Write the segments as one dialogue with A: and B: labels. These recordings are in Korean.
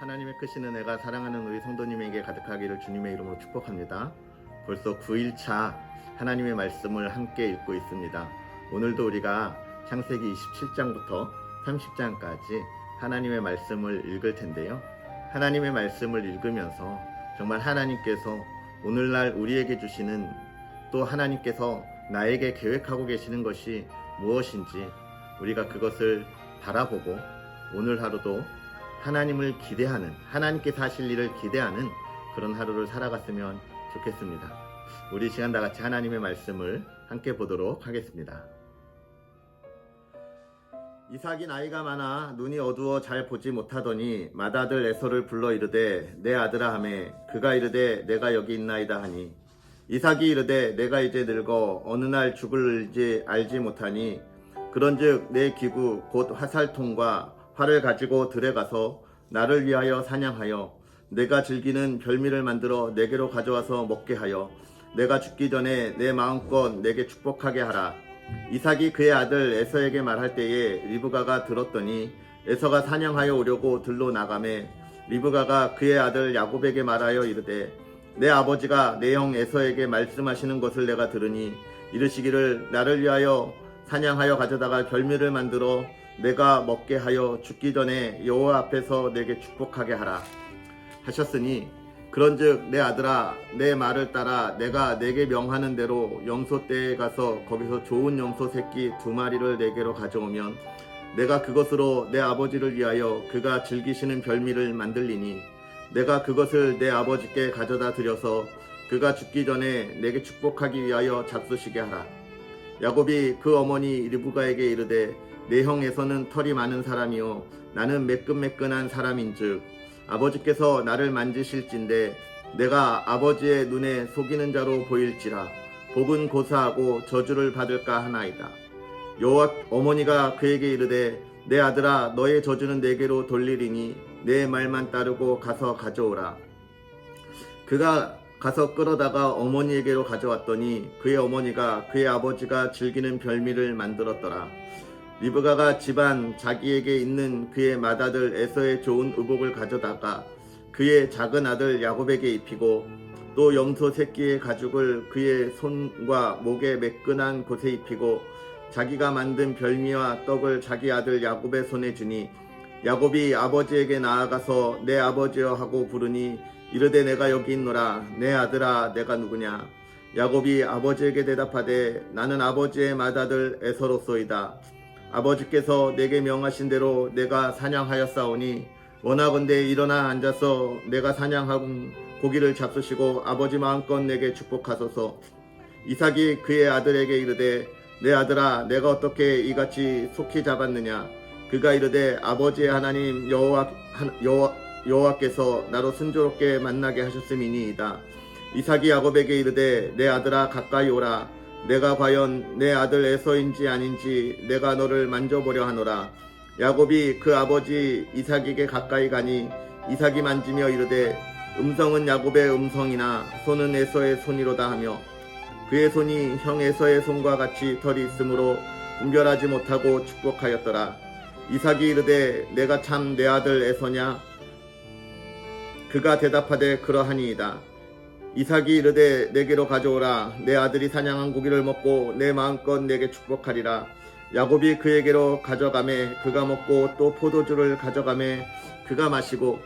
A: 하나님의 크신 은혜가 사랑하는 우리 성도님에게 가득하기를 주님의 이름으로 축복합니다. 벌써 9일차 하나님의 말씀을 함께 읽고 있습니다. 오늘도 우리가 창세기 27장부터 30장까지 하나님의 말씀을 읽을 텐데요. 하나님의 말씀을 읽으면서 정말 하나님께서 오늘날 우리에게 주시는, 또 하나님께서 나에게 계획하고 계시는 것이 무엇인지 우리가 그것을 바라보고 오늘 하루도 하나님을 기대하는, 하나님께서 하실 일을 기대하는 그런 하루를 살아갔으면 좋겠습니다. 우리 이 시간 다 같이 하나님의 말씀을 함께 보도록 하겠습니다. 이삭이 나이가 많아 눈이 어두워 잘 보지 못하더니 맏아들 에서를 불러 이르되 내 아들아 하매 그가 이르되 내가 여기 있나이다 하니 이삭이 이르되 내가 이제 늙어 어느 날 죽을지 알지 못하니 그런즉 내 기구 곧 화살통과 활을 가지고 들에 가서 나를 위하여 사냥하여 내가 즐기는 별미를 만들어 내게로 가져와서 먹게 하여 내가 죽기 전에 내 마음껏 내게 축복하게 하라. 이삭이 그의 아들 에서에게 말할 때에 리브가가 들었더니 에서가 사냥하여 오려고 들로 나가매 리브가가 그의 아들 야곱에게 말하여 이르되 내 아버지가 내 형 에서에게 말씀하시는 것을 내가 들으니 이르시기를 나를 위하여 사냥하여 가져다가 별미를 만들어 내가 먹게 하여 죽기 전에 여호와 앞에서 내게 축복하게 하라 하셨으니 그런즉 내 아들아 내 말을 따라 내가 내게 명하는 대로 염소떼에 가서 거기서 좋은 염소 새끼 2마리를 내게로 가져오면 내가 그것으로 내 아버지를 위하여 그가 즐기시는 별미를 만들리니 내가 그것을 내 아버지께 가져다 드려서 그가 죽기 전에 내게 축복하기 위하여 잡수시게 하라. 야곱이 그 어머니 리브가에게 이르되 내 형 에서는 털이 많은 사람이요 나는 매끈매끈한 사람인즉 아버지께서 나를 만지실진데 내가 아버지의 눈에 속이는 자로 보일지라 복은 고사하고 저주를 받을까 하나이다. 여호와 어머니가 그에게 이르되 내 아들아 너의 저주는 내게로 돌리리니 내 말만 따르고 가서 가져오라. 그가 가서 끌어다가 어머니에게로 가져왔더니 그의 어머니가 그의 아버지가 즐기는 별미를 만들었더라. 리브가가 집안 자기에게 있는 그의 맏아들 에서의 좋은 의복을 가져다가 그의 작은 아들 야곱에게 입히고 또 염소 새끼의 가죽을 그의 손과 목에 매끈한 곳에 입히고 자기가 만든 별미와 떡을 자기 아들 야곱의 손에 주니 야곱이 아버지에게 나아가서 내 아버지여 하고 부르니 이르되 내가 여기 있노라. 내 아들아 내가 누구냐. 야곱이 아버지에게 대답하되 나는 아버지의 맏아들 에서로소이다. 아버지께서 내게 명하신 대로 내가 사냥하였사오니 원하건대 일어나 앉아서 내가 사냥한 고기를 잡수시고 아버지 마음껏 내게 축복하소서. 이삭이 그의 아들에게 이르되 내 아들아 내가 어떻게 이같이 속히 잡았느냐. 그가 이르되 아버지의 하나님 여호와께서 나로 순조롭게 만나게 하셨음이니이다. 이삭이 야곱에게 이르되 내 아들아 가까이 오라. 내가 과연 내 아들 에서인지 아닌지 내가 너를 만져보려 하노라. 야곱이 그 아버지 이삭에게 가까이 가니 이삭이 만지며 이르되 음성은 야곱의 음성이나 손은 에서의 손이로다 하며 그의 손이 형 에서의 손과 같이 털이 있으므로 분별하지 못하고 축복하였더라. 이삭이 이르되 내가 참 내 아들 에서냐. 그가 대답하되 그러하니이다. 이삭이 이르되 내게로 가져오라. 내 아들이 사냥한 고기를 먹고 내 마음껏 내게 축복하리라. 야곱이 그에게로 가져가매 그가 먹고 또 포도주를 가져가매 그가 마시고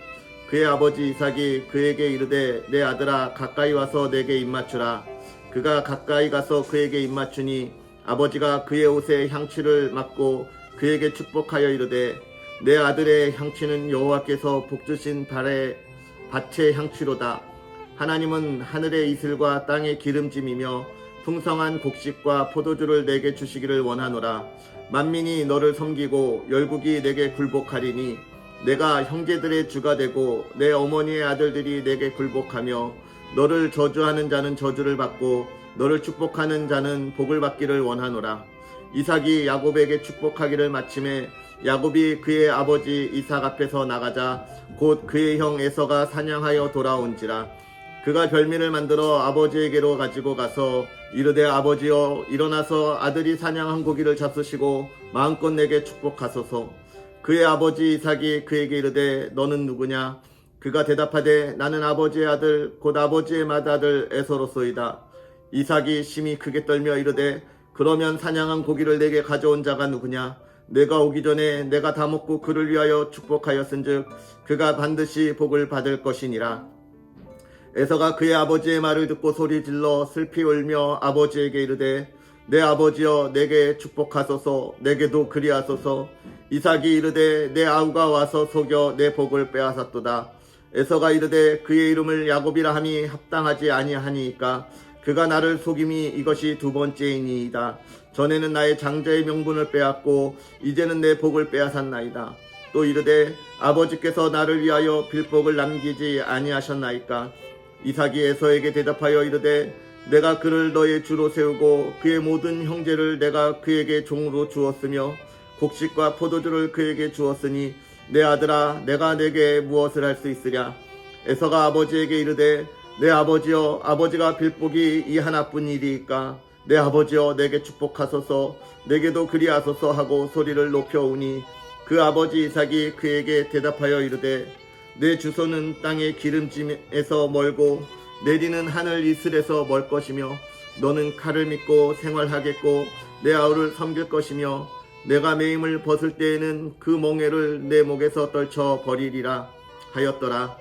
A: 그의 아버지 이삭이 그에게 이르되 내 아들아 가까이 와서 내게 입맞추라. 그가 가까이 가서 그에게 입맞추니 아버지가 그의 옷에 향취를 맡고 그에게 축복하여 이르되 내 아들의 향취는 여호와께서 복주신 밭의 향취로다. 하나님은 하늘의 이슬과 땅의 기름짐이며 풍성한 곡식과 포도주를 내게 주시기를 원하노라. 만민이 너를 섬기고 열국이 내게 굴복하리니 내가 형제들의 주가 되고 내 어머니의 아들들이 내게 굴복하며 너를 저주하는 자는 저주를 받고 너를 축복하는 자는 복을 받기를 원하노라. 이삭이 야곱에게 축복하기를 마침에 야곱이 그의 아버지 이삭 앞에서 나가자 곧 그의 형 에서가 사냥하여 돌아온지라. 그가 별미를 만들어 아버지에게로 가지고 가서 이르되 아버지여 일어나서 아들이 사냥한 고기를 잡수시고 마음껏 내게 축복하소서. 그의 아버지 이삭이 그에게 이르되 너는 누구냐? 그가 대답하되 나는 아버지의 아들 곧 아버지의 맏아들 에서로소이다. 이삭이 심히 크게 떨며 이르되 그러면 사냥한 고기를 내게 가져온 자가 누구냐? 내가 오기 전에 내가 다 먹고 그를 위하여 축복하였은즉 그가 반드시 복을 받을 것이니라. 에서가 그의 아버지의 말을 듣고 소리질러 슬피 울며 아버지에게 이르되 내 아버지여 내게 축복하소서 내게도 그리하소서. 이삭이 이르되 내 아우가 와서 속여 내 복을 빼앗았도다. 에서가 이르되 그의 이름을 야곱이라 함이 합당하지 아니하니까 그가 나를 속임이 이것이 두 번째이니이다. 전에는 나의 장자의 명분을 빼앗고 이제는 내 복을 빼앗았나이다. 또 이르되 아버지께서 나를 위하여 빌복을 남기지 아니하셨나이까. 이삭이 에서에게 대답하여 이르되 내가 그를 너의 주로 세우고 그의 모든 형제를 내가 그에게 종으로 주었으며 곡식과 포도주를 그에게 주었으니 내 아들아 내가 내게 무엇을 할 수 있으랴. 에서가 아버지에게 이르되 내 아버지여 아버지가 빌복이 이 하나뿐 일이니까 내 아버지여 내게 축복하소서 내게도 그리하소서 하고 소리를 높여오니 그 아버지 이삭이 그에게 대답하여 이르되 내 주소는 땅의 기름짐에서 멀고 내리는 하늘 이슬에서 멀 것이며 너는 칼을 믿고 생활하겠고 내 아우를 섬길 것이며 내가 매임을 벗을 때에는 그 멍에를 내 목에서 떨쳐 버리리라 하였더라.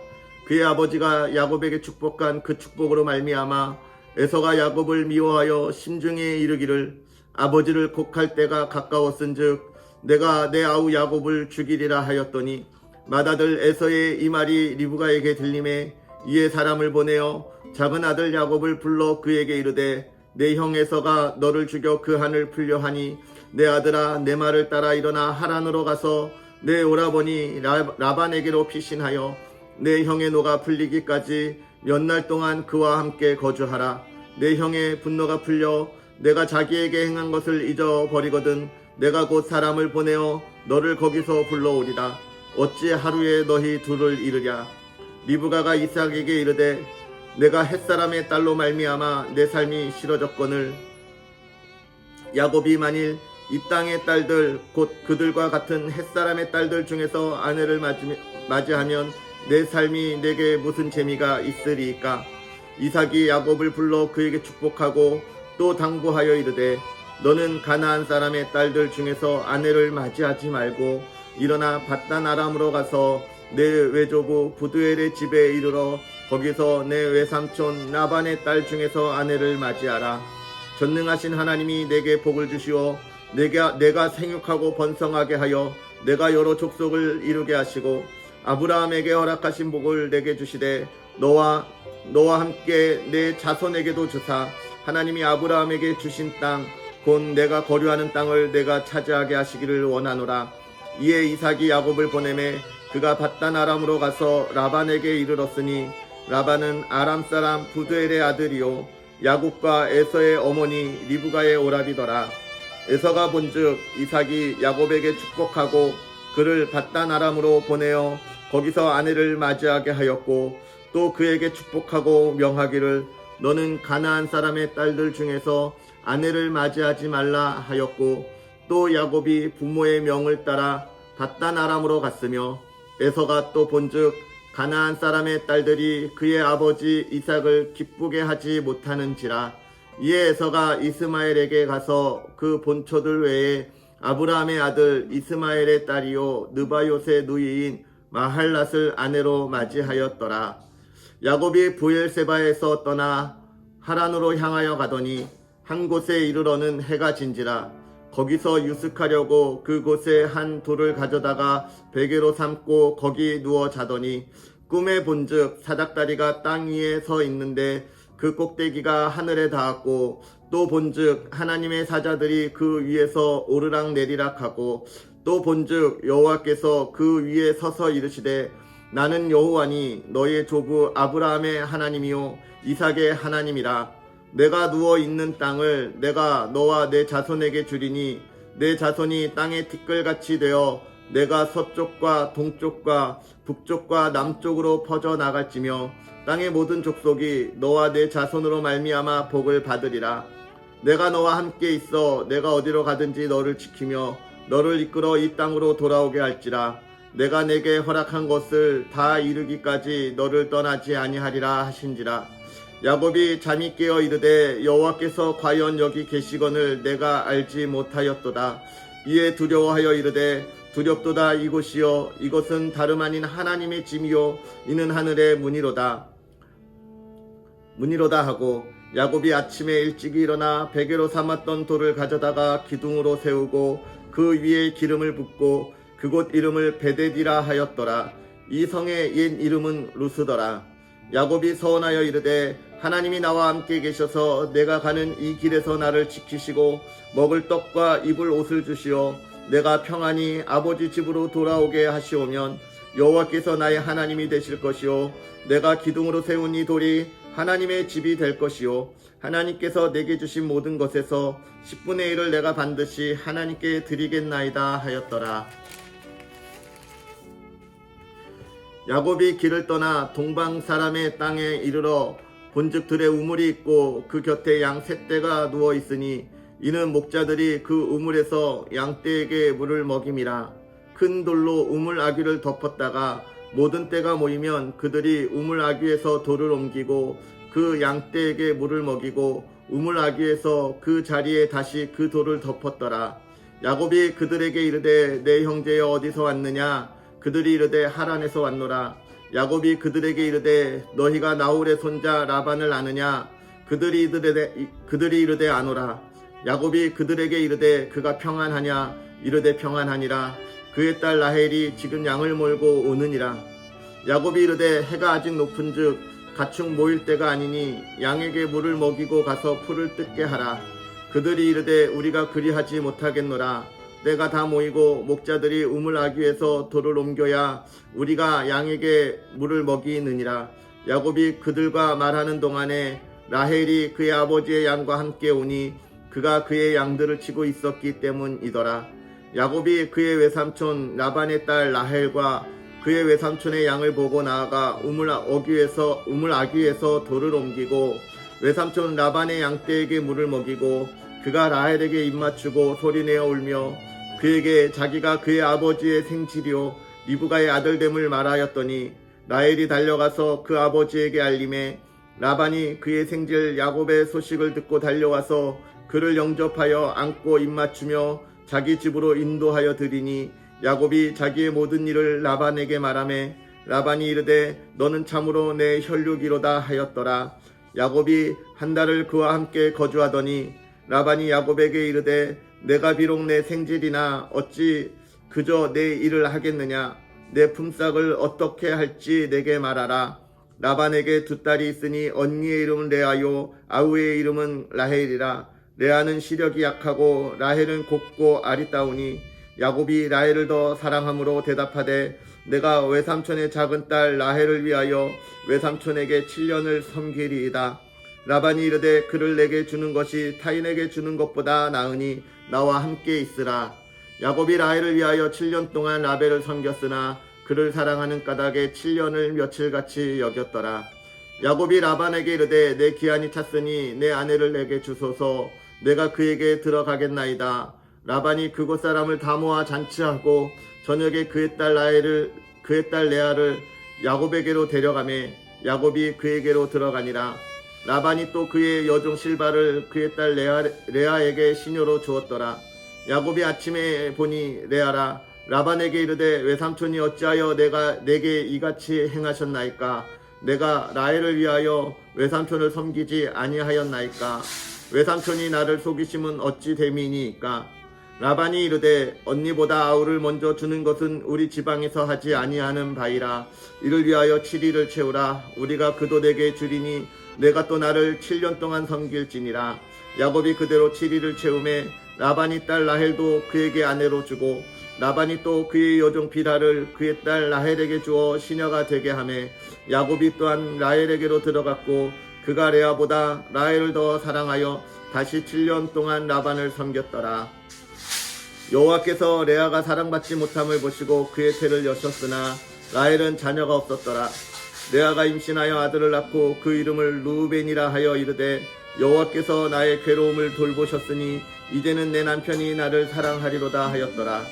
A: 그의 아버지가 야곱에게 축복한 그 축복으로 말미암아 에서가 야곱을 미워하여 심중에 이르기를 아버지를 곡할 때가 가까웠은즉 내가 내 아우 야곱을 죽이리라 하였더니 맏아들 에서의 이 말이 리브가에게 들림에 이에 사람을 보내어 작은 아들 야곱을 불러 그에게 이르되 내 형 에서가 너를 죽여 그 한을 풀려 하니 내 아들아 내 말을 따라 일어나 하란으로 가서 내 오라버니 라반에게로 피신하여 내 형의 노가 풀리기까지 몇 날 동안 그와 함께 거주하라. 내 형의 분노가 풀려 내가 자기에게 행한 것을 잊어버리거든 내가 곧 사람을 보내어 너를 거기서 불러오리라. 어찌 하루에 너희 둘을 이르랴. 리브가가 이삭에게 이르되 내가 햇사람의 딸로 말미암아 내 삶이 싫어졌거늘 야곱이 만일 이 땅의 딸들 곧 그들과 같은 햇사람의 딸들 중에서 아내를 맞이하면 내 삶이 내게 무슨 재미가 있으리이까. 이삭이 야곱을 불러 그에게 축복하고 또 당부하여 이르되 너는 가나안 사람의 딸들 중에서 아내를 맞이하지 말고 일어나 밧단 아람으로 가서 내 외조부 부두엘의 집에 이르러 거기서 내 외삼촌 라반의 딸 중에서 아내를 맞이하라. 전능하신 하나님이 내게 복을 주시오 내가 생육하고 번성하게 하여 내가 여러 족속을 이루게 하시고 아브라함에게 허락하신 복을 내게 주시되 너와 함께 내 자손에게도 주사 하나님이 아브라함에게 주신 땅 곧 내가 거류하는 땅을 내가 차지하게 하시기를 원하노라. 이에 이삭이 야곱을 보내매 그가 밧단 아람으로 가서 라반에게 이르렀으니 라반은 아람 사람 부두엘의 아들이요 야곱과 에서의 어머니 리브가의 오라비더라. 에서가 본즉 이삭이 야곱에게 축복하고 그를 밧단 아람으로 보내어 거기서 아내를 맞이하게 하였고 또 그에게 축복하고 명하기를 너는 가나안 사람의 딸들 중에서 아내를 맞이하지 말라 하였고 또 야곱이 부모의 명을 따라 밧단 아람으로 갔으며 에서가 또 본즉 가나안 사람의 딸들이 그의 아버지 이삭을 기쁘게 하지 못하는지라. 이에 에서가 이스마엘에게 가서 그 본초들 외에 아브라함의 아들 이스마엘의 딸이요 느바요의 누이인 마할랏을 아내로 맞이하였더라. 야곱이 부엘세바에서 떠나 하란으로 향하여 가더니 한 곳에 이르러는 해가 진지라. 거기서 유숙하려고 그곳에 한 돌을 가져다가 베개로 삼고 거기 누워 자더니 꿈에 본즉 사닥다리가 땅 위에 서 있는데 그 꼭대기가 하늘에 닿았고 또 본즉 하나님의 사자들이 그 위에서 오르락 내리락 하고 또 본즉 여호와께서 그 위에 서서 이르시되 나는 여호와니 너의 조부 아브라함의 하나님이요 이삭의 하나님이라. 내가 누워 있는 땅을 내가 너와 내 자손에게 주리니 내 자손이 땅의 티끌같이 되어 내가 서쪽과 동쪽과 북쪽과 남쪽으로 퍼져 나갈지며 땅의 모든 족속이 너와 내 자손으로 말미암아 복을 받으리라. 내가 너와 함께 있어 내가 어디로 가든지 너를 지키며 너를 이끌어 이 땅으로 돌아오게 할지라. 내가 내게 허락한 것을 다 이루기까지 너를 떠나지 아니하리라 하신지라. 야곱이 잠이 깨어 이르되 여호와께서 과연 여기 계시거늘 내가 알지 못하였도다. 이에 두려워하여 이르되 두렵도다. 이곳이여 이것은 다름 아닌 하나님의 짐이요 이는 하늘의 문이로다 하고, 야곱이 아침에 일찍 일어나 베개로 삼았던 돌을 가져다가 기둥으로 세우고 그 위에 기름을 붓고 그곳 이름을 베데디라 하였더라. 이 성의 옛 이름은 루스더라. 야곱이 서원하여 이르되 하나님이 나와 함께 계셔서 내가 가는 이 길에서 나를 지키시고 먹을 떡과 입을 옷을 주시어 내가 평안히 아버지 집으로 돌아오게 하시오면 여호와께서 나의 하나님이 되실 것이요 내가 기둥으로 세운 이 돌이 하나님의 집이 될 것이요 하나님께서 내게 주신 모든 것에서 10분의 1을 내가 반드시 하나님께 드리겠나이다 하였더라. 야곱이 길을 떠나 동방 사람의 땅에 이르러 본즉 들에 우물이 있고 그 곁에 양 세 떼가 누워 있으니 이는 목자들이 그 우물에서 양떼에게 물을 먹임이라. 큰 돌로 우물 아귀를 덮었다가 모든 떼가 모이면 그들이 우물 아귀에서 돌을 옮기고 그 양떼에게 물을 먹이고 우물 아귀에서 그 자리에 다시 그 돌을 덮었더라. 야곱이 그들에게 이르되 내 형제여 어디서 왔느냐? 그들이 이르되 하란에서 왔노라. 야곱이 그들에게 이르되 너희가 나홀의 손자 라반을 아느냐? 그들이 이르되 아노라. 야곱이 그들에게 이르되 그가 평안하냐? 이르되 평안하니라. 그의 딸 라헬이 지금 양을 몰고 오느니라. 야곱이 이르되 해가 아직 높은즉 가축 모일 때가 아니니 양에게 물을 먹이고 가서 풀을 뜯게 하라. 그들이 이르되 우리가 그리하지 못하겠노라. 때가 다 모이고 목자들이 우물 아귀에서 돌을 옮겨야 우리가 양에게 물을 먹이느니라. 야곱이 그들과 말하는 동안에 라헬이 그의 아버지의 양과 함께 오니 그가 그의 양들을 치고 있었기 때문이더라. 야곱이 그의 외삼촌 라반의 딸 라헬과 그의 외삼촌의 양을 보고 나아가 우물 아귀에서 돌을 옮기고 외삼촌 라반의 양떼에게 물을 먹이고 그가 라헬에게 입맞추고 소리내어 울며 그에게 자기가 그의 아버지의 생질이요 리브가의 아들됨을 말하였더니 라헬이 달려가서 그 아버지에게 알림해 라반이 그의 생질 야곱의 소식을 듣고 달려와서 그를 영접하여 안고 입맞추며 자기 집으로 인도하여 드리니 야곱이 자기의 모든 일을 라반에게 말하매 라반이 이르되 너는 참으로 내 혈육이로다 하였더라. 야곱이 한 달을 그와 함께 거주하더니 라반이 야곱에게 이르되 내가 비록 내 생질이나 어찌 그저 내 일을 하겠느냐? 내 품삯을 어떻게 할지 내게 말하라. 라반에게 두 딸이 있으니 언니의 이름은 레아요 아우의 이름은 라헬이라. 레아는 시력이 약하고 라헬은 곱고 아리따우니 야곱이 라헬을 더 사랑함으로 대답하되 내가 외삼촌의 작은 딸 라헬을 위하여 외삼촌에게 7년을 섬기리이다. 라반이 이르되 그를 내게 주는 것이 타인에게 주는 것보다 나으니 나와 함께 있으라. 야곱이 라헬을 위하여 7년 동안 라벨을 섬겼으나 그를 사랑하는 까닭에 7년을 며칠같이 여겼더라. 야곱이 라반에게 이르되 내 기한이 찼으니 내 아내를 내게 주소서. 내가 그에게 들어가겠나이다. 라반이 그곳 사람을 다 모아 잔치하고 저녁에 그의 딸 레아를 야곱에게로 데려가매 야곱이 그에게로 들어가니라. 라반이 또 그의 여종 실바를 그의 딸 레아에게 시녀로 주었더라. 야곱이 아침에 보니 레아라. 라반에게 이르되 외삼촌이 어찌하여 내게 이같이 행하셨나이까? 내가 라헬을 위하여 외삼촌을 섬기지 아니하였나이까? 외삼촌이 나를 속이심은 어찌 됨이니까? 라반이 이르되 언니보다 아우를 먼저 주는 것은 우리 지방에서 하지 아니하는 바이라. 이를 위하여 7일을 채우라. 우리가 그도 내게 주리니 내가 또 나를 7년 동안 섬길지니라. 야곱이 그대로 7일을 채우매 라반이 딸 라헬도 그에게 아내로 주고 라반이 또 그의 여종 비라를 그의 딸 라헬에게 주어 시녀가 되게 하매 야곱이 또한 라헬에게로 들어갔고 그가 레아보다 라헬을 더 사랑하여 다시 7년 동안 라반을 섬겼더라. 여호와께서 레아가 사랑받지 못함을 보시고 그의 태를 여셨으나 라헬은 자녀가 없었더라. 레아가 임신하여 아들을 낳고 그 이름을 루벤이라 하여 이르되 여호와께서 나의 괴로움을 돌보셨으니 이제는 내 남편이 나를 사랑하리로다 하였더라.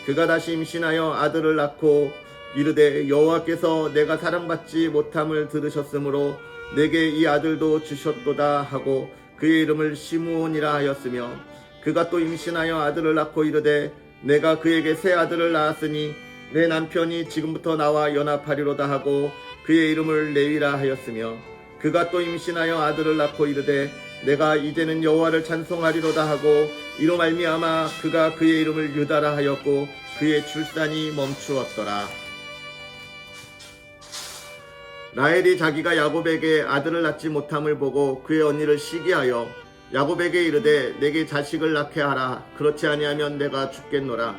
A: 그가 다시 임신하여 아들을 낳고 이르되 여호와께서 내가 사랑받지 못함을 들으셨으므로 내게 이 아들도 주셨도다 하고 그의 이름을 시므온이라 하였으며 그가 또 임신하여 아들을 낳고 이르되 내가 그에게 새 아들을 낳았으니 내 남편이 지금부터 나와 연합하리로다 하고 그의 이름을 레위라 하였으며 그가 또 임신하여 아들을 낳고 이르되 내가 이제는 여호와를 찬송하리로다 하고 이로 말미암아 그가 그의 이름을 유다라 하였고 그의 출산이 멈추었더라. 라헬이 자기가 야곱에게 아들을 낳지 못함을 보고 그의 언니를 시기하여 야곱에게 이르되 내게 자식을 낳게 하라. 그렇지 아니하면 내가 죽겠노라.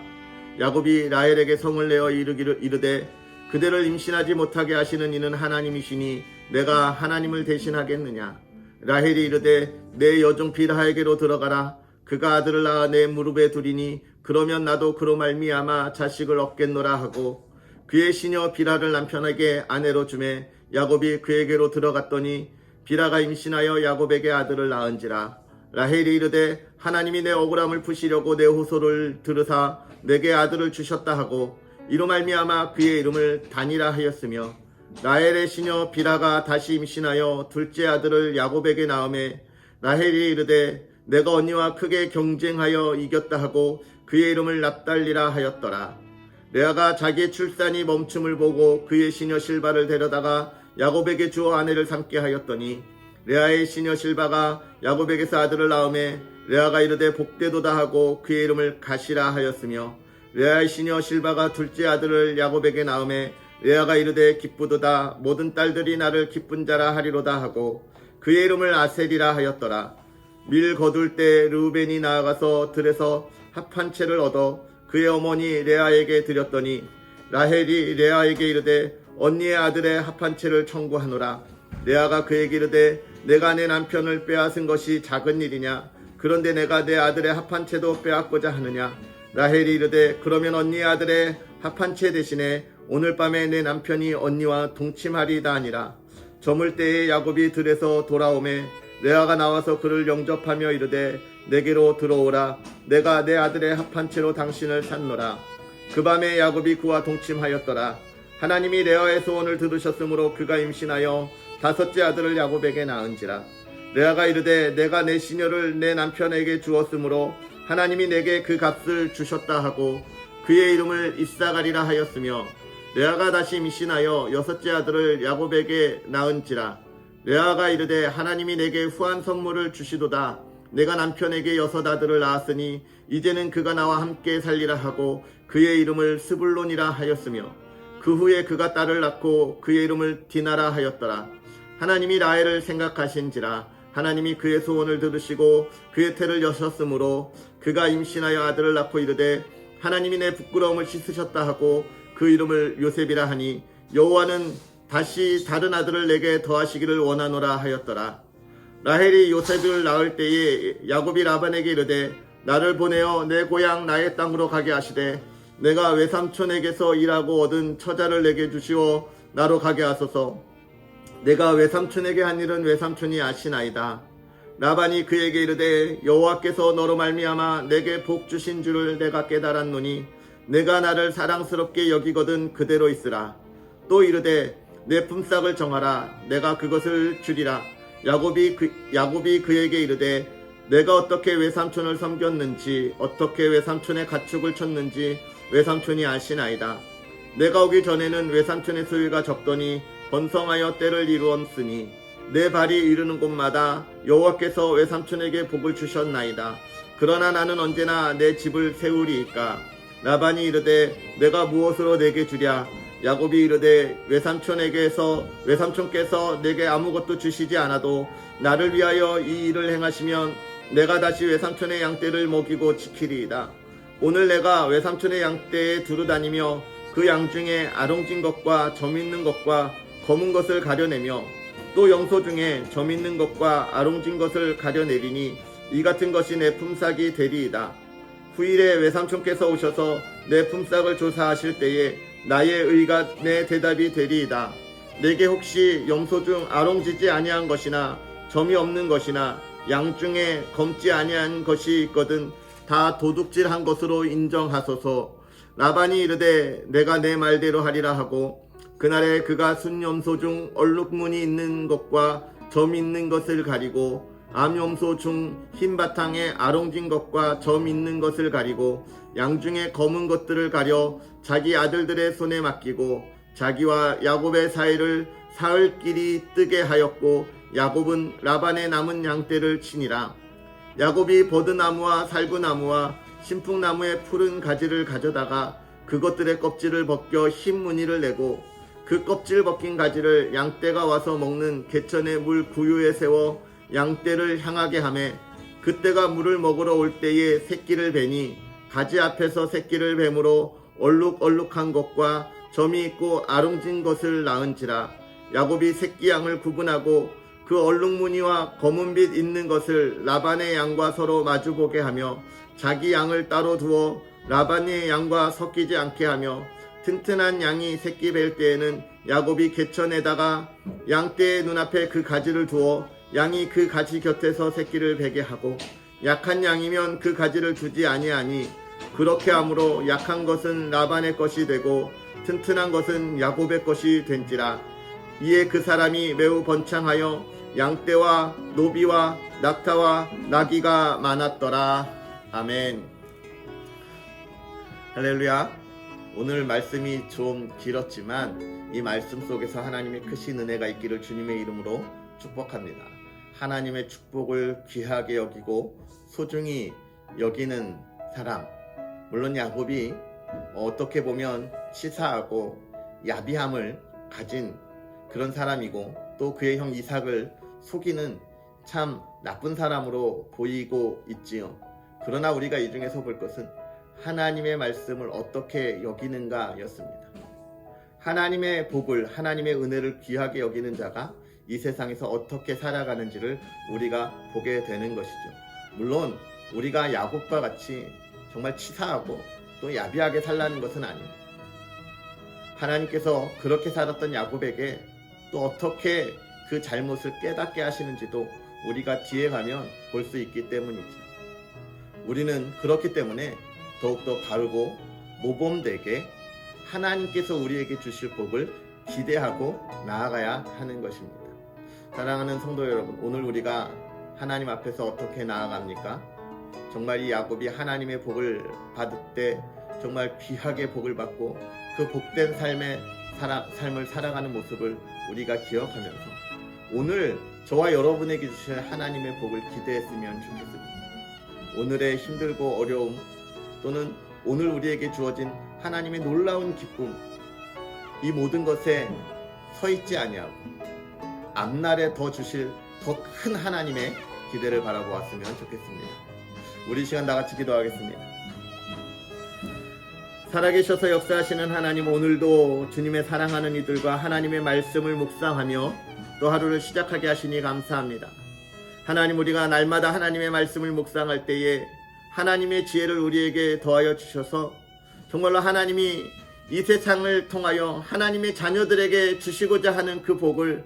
A: 야곱이 라헬에게 성을 내어 이르되 그대를 임신하지 못하게 하시는 이는 하나님이시니 내가 하나님을 대신하겠느냐. 라헬이 이르되 내 여종 빌하에게로 들어가라. 그가 아들을 낳아 내 무릎에 두리니 그러면 나도 그로 말미암아 자식을 얻겠노라 하고 그의 시녀 빌하를 남편에게 아내로 주매 야곱이 그에게로 들어갔더니 빌하가 임신하여 야곱에게 아들을 낳은지라. 라헬이 이르되 하나님이 내 억울함을 푸시려고 내 호소를 들으사 내게 아들을 주셨다 하고 이로 말미암아 그의 이름을 단이라 하였으며 라헬의 시녀 빌하가 다시 임신하여 둘째 아들을 야곱에게 낳음에 라헬이 이르되 내가 언니와 크게 경쟁하여 이겼다 하고 그의 이름을 납달리라 하였더라. 레아가 자기의 출산이 멈춤을 보고 그의 시녀 실바를 데려다가 야곱에게 주어 아내를 삼게 하였더니 레아의 시녀 실바가 야곱에게서 아들을 낳음에 레아가 이르되 복되도다 하고 그의 이름을 가시라 하였으며 레아의 시녀 실바가 둘째 아들을 야곱에게 낳음에 레아가 이르되 기쁘도다 모든 딸들이 나를 기쁜 자라 하리로다 하고 그의 이름을 아셀이라 하였더라. 밀 거둘 때 르우벤이 나아가서 들에서 합 한 채를 얻어 그의 어머니 레아에게 드렸더니 라헬이 레아에게 이르되 언니의 아들의 합 한 채를 청구하노라. 레아가 그에게 이르되 내가 내 남편을 빼앗은 것이 작은 일이냐. 그런데 내가 내 아들의 합 한 채도 빼앗고자 하느냐. 라헬이 이르되 그러면 언니의 아들의 합 한 채 대신에 오늘 밤에 내 남편이 언니와 동침하리이다 하니라. 저물 때에 야곱이 들에서 돌아오매 레아가 나와서 그를 영접하며 이르되 내게로 들어오라. 내가 내 아들의 합 한 채로 당신을 샀노라. 그 밤에 야곱이 그와 동침하였더라. 하나님이 레아의 소원을 들으셨으므로 그가 임신하여 다섯째 아들을 야곱에게 낳은지라. 레아가 이르되 내가 내 시녀를 내 남편에게 주었으므로 하나님이 내게 그 값을 주셨다 하고 그의 이름을 이사가리라 하였으며 레아가 다시 임신하여 여섯째 아들을 야곱에게 낳은지라. 레아가 이르되 하나님이 내게 후한 선물을 주시도다. 내가 남편에게 여섯 아들을 낳았으니 이제는 그가 나와 함께 살리라 하고 그의 이름을 스불론이라 하였으며 그 후에 그가 딸을 낳고 그의 이름을 디나라 하였더라. 하나님이 라헬을 생각하신지라. 하나님이 그의 소원을 들으시고 그의 태를 여셨으므로 그가 임신하여 아들을 낳고 이르되 하나님이 내 부끄러움을 씻으셨다 하고 그 이름을 요셉이라 하니 여호와는 다시 다른 아들을 내게 더하시기를 원하노라 하였더라. 라헬이 요셉을 낳을 때에 야곱이 라반에게 이르되 나를 보내어 내 고향 나의 땅으로 가게 하시되 내가 외삼촌에게서 일하고 얻은 처자를 내게 주시오 나로 가게 하소서. 내가 외삼촌에게 한 일은 외삼촌이 아시나이다. 라반이 그에게 이르되 여호와께서 너로 말미암아 내게 복 주신 줄을 내가 깨달았노니 내가 나를 사랑스럽게 여기거든 그대로 있으라. 또 이르되 내 품삯을 정하라. 내가 그것을 주리라. 야곱이 그에게 이르되 내가 어떻게 외삼촌을 섬겼는지 어떻게 외삼촌의 가축을 쳤는지 외삼촌이 아시나이다. 내가 오기 전에는 외삼촌의 소유가 적더니 번성하여 때를 이루었으니 내 발이 이르는 곳마다 여호와께서 외삼촌에게 복을 주셨나이다. 그러나 나는 언제나 내 집을 세우리이까. 라반이 이르되 내가 무엇으로 내게 주랴. 야곱이 이르되 외삼촌께서 내게 아무것도 주시지 않아도 나를 위하여 이 일을 행하시면 내가 다시 외삼촌의 양떼를 먹이고 지키리이다. 오늘 내가 외삼촌의 양떼에 두루 다니며 그 양 중에 아롱진 것과 점 있는 것과 검은 것을 가려내며 또 영소 중에 점 있는 것과 아롱진 것을 가려내리니 이 같은 것이 내 품삯이 되리이다. 후일에 외삼촌께서 오셔서 내 품삯을 조사하실 때에 나의 의가 내 대답이 되리이다. 내게 혹시 염소 중 아롱지지 아니한 것이나 점이 없는 것이나 양 중에 검지 아니한 것이 있거든 다 도둑질한 것으로 인정하소서. 라반이 이르되 내가 내 말대로 하리라 하고 그날에 그가 순염소 중 얼룩무늬 있는 것과 점 있는 것을 가리고 암염소 중 흰 바탕에 아롱진 것과 점 있는 것을 가리고 양 중에 검은 것들을 가려 자기 아들들의 손에 맡기고 자기와 야곱의 사이를 사흘길이 뜨게 하였고 야곱은 라반의 남은 양떼를 치니라. 야곱이 버드나무와 살구나무와 신풍나무의 푸른 가지를 가져다가 그것들의 껍질을 벗겨 흰 무늬를 내고 그 껍질 벗긴 가지를 양떼가 와서 먹는 개천의 물 구유에 세워 양떼를 향하게 하매 그때가 물을 먹으러 올 때에 새끼를 베니 가지 앞에서 새끼를 뱀으로 얼룩얼룩한 것과 점이 있고 아롱진 것을 낳은지라. 야곱이 새끼 양을 구분하고 그 얼룩무늬와 검은빛 있는 것을 라반의 양과 서로 마주보게 하며 자기 양을 따로 두어 라반의 양과 섞이지 않게 하며 튼튼한 양이 새끼 뵐 때에는 야곱이 개천에다가 양떼의 눈앞에 그 가지를 두어 양이 그 가지 곁에서 새끼를 베게 하고 약한 양이면 그 가지를 두지 아니하니 그렇게 함으로 약한 것은 라반의 것이 되고 튼튼한 것은 야곱의 것이 된지라. 이에 그 사람이 매우 번창하여 양떼와 노비와 낙타와 나귀가 많았더라. 아멘. 할렐루야. 오늘 말씀이 좀 길었지만 이 말씀 속에서 하나님의 크신 은혜가 있기를 주님의 이름으로 축복합니다. 하나님의 축복을 귀하게 여기고 소중히 여기는 사람, 물론 야곱이 어떻게 보면 치사하고 야비함을 가진 그런 사람이고 또 그의 형 이삭을 속이는 참 나쁜 사람으로 보이고 있지요. 그러나 우리가 이 중에서 볼 것은 하나님의 말씀을 어떻게 여기는가 였습니다. 하나님의 복을, 하나님의 은혜를 귀하게 여기는 자가 이 세상에서 어떻게 살아가는지를 우리가 보게 되는 것이죠. 물론 우리가 야곱과 같이 정말 치사하고 또 야비하게 살라는 것은 아닙니다. 하나님께서 그렇게 살았던 야곱에게 또 어떻게 그 잘못을 깨닫게 하시는지도 우리가 뒤에 가면 볼 수 있기 때문이죠. 우리는 그렇기 때문에 더욱더 바르고 모범되게 하나님께서 우리에게 주실 복을 기대하고 나아가야 하는 것입니다. 사랑하는 성도 여러분, 오늘 우리가 하나님 앞에서 어떻게 나아갑니까? 정말 이 야곱이 하나님의 복을 받을 때 정말 귀하게 복을 받고 그 복된 삶을 살아가는 모습을 우리가 기억하면서 오늘 저와 여러분에게 주실 하나님의 복을 기대했으면 좋겠습니다. 오늘의 힘들고 어려움 또는 오늘 우리에게 주어진 하나님의 놀라운 기쁨, 이 모든 것에 서 있지 아니하고 앞날에 더 주실 더 큰 하나님의 기대를 바라보았으면 좋겠습니다. 우리 시간 다같이 기도하겠습니다. 살아계셔서 역사하시는 하나님, 오늘도 주님의 사랑하는 이들과 하나님의 말씀을 묵상하며 또 하루를 시작하게 하시니 감사합니다. 하나님, 우리가 날마다 하나님의 말씀을 묵상할 때에 하나님의 지혜를 우리에게 더하여 주셔서 정말로 하나님이 이 세상을 통하여 하나님의 자녀들에게 주시고자 하는 그 복을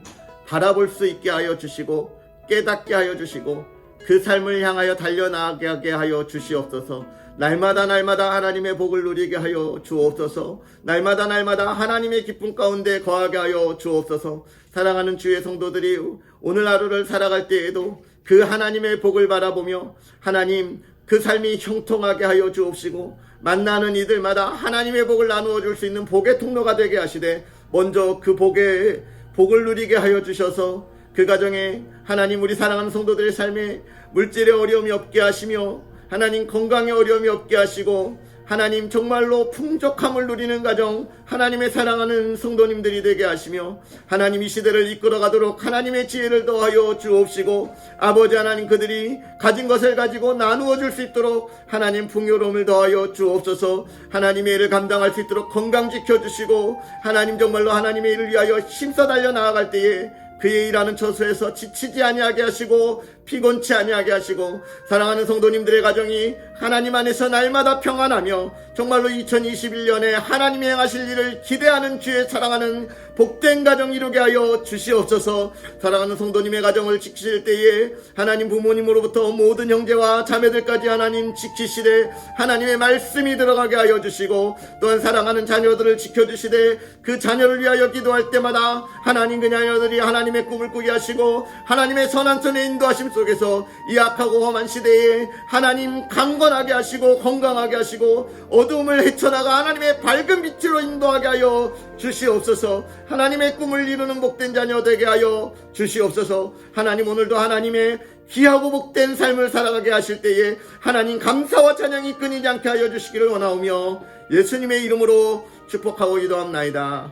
A: 바라볼 수 있게 하여 주시고 깨닫게 하여 주시고 그 삶을 향하여 달려나가게 하여 주시옵소서. 날마다 하나님의 복을 누리게 하여 주옵소서. 날마다 하나님의 기쁨 가운데 거하게 하여 주옵소서. 사랑하는 주의 성도들이 오늘 하루를 살아갈 때에도 그 하나님의 복을 바라보며 하나님 그 삶이 형통하게 하여 주옵시고 만나는 이들마다 하나님의 복을 나누어 줄 수 있는 복의 통로가 되게 하시되 먼저 그 복을 누리게 하여 주셔서 그 가정에 하나님 우리 사랑하는 성도들의 삶에 물질의 어려움이 없게 하시며 하나님 건강의 어려움이 없게 하시고 하나님 정말로 풍족함을 누리는 가정, 하나님의 사랑하는 성도님들이 되게 하시며 하나님 이 시대를 이끌어가도록 하나님의 지혜를 더하여 주옵시고 아버지 하나님 그들이 가진 것을 가지고 나누어 줄 수 있도록 하나님 풍요로움을 더하여 주옵소서. 하나님의 일을 감당할 수 있도록 건강 지켜주시고 하나님 정말로 하나님의 일을 위하여 힘써 달려 나아갈 때에 그의 일하는 처소에서 지치지 아니하게 하시고 피곤치 아니하게 하시고 사랑하는 성도님들의 가정이 하나님 안에서 날마다 평안하며 정말로 2021년에 하나님이 행하실 일을 기대하는 주의 사랑하는 복된 가정 이루게 하여 주시옵소서. 사랑하는 성도님의 가정을 지키실 때에 하나님 부모님으로부터 모든 형제와 자매들까지 하나님 지키시되 하나님의 말씀이 들어가게 하여 주시고 또한 사랑하는 자녀들을 지켜주시되 그 자녀를 위하여 기도할 때마다 하나님 그 자녀들이 하나님의 꿈을 꾸게 하시고 하나님의 선한 손의 인도하심 속에서 이 악하고 험한 시대에 하나님 강건하게 하시고 건강하게 하시고 어두움을 헤쳐나가 하나님의 밝은 빛으로 인도하게 하여 주시옵소서. 하나님의 꿈을 이루는 복된 자녀 되게 하여 주시옵소서. 하나님 오늘도 하나님의 귀하고 복된 삶을 살아가게 하실 때에 하나님 감사와 찬양이 끊이지 않게 하여 주시기를 원하오며 예수님의 이름으로 축복하고 기도합나이다.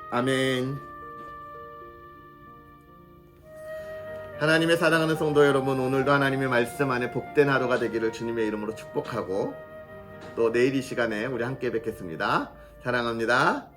A: 아멘. 하나님의 사랑하는 성도 여러분, 오늘도 하나님의 말씀 안에 복된 하루가 되기를 주님의 이름으로 축복하고 또 내일 이 시간에 우리 함께 뵙겠습니다. 사랑합니다.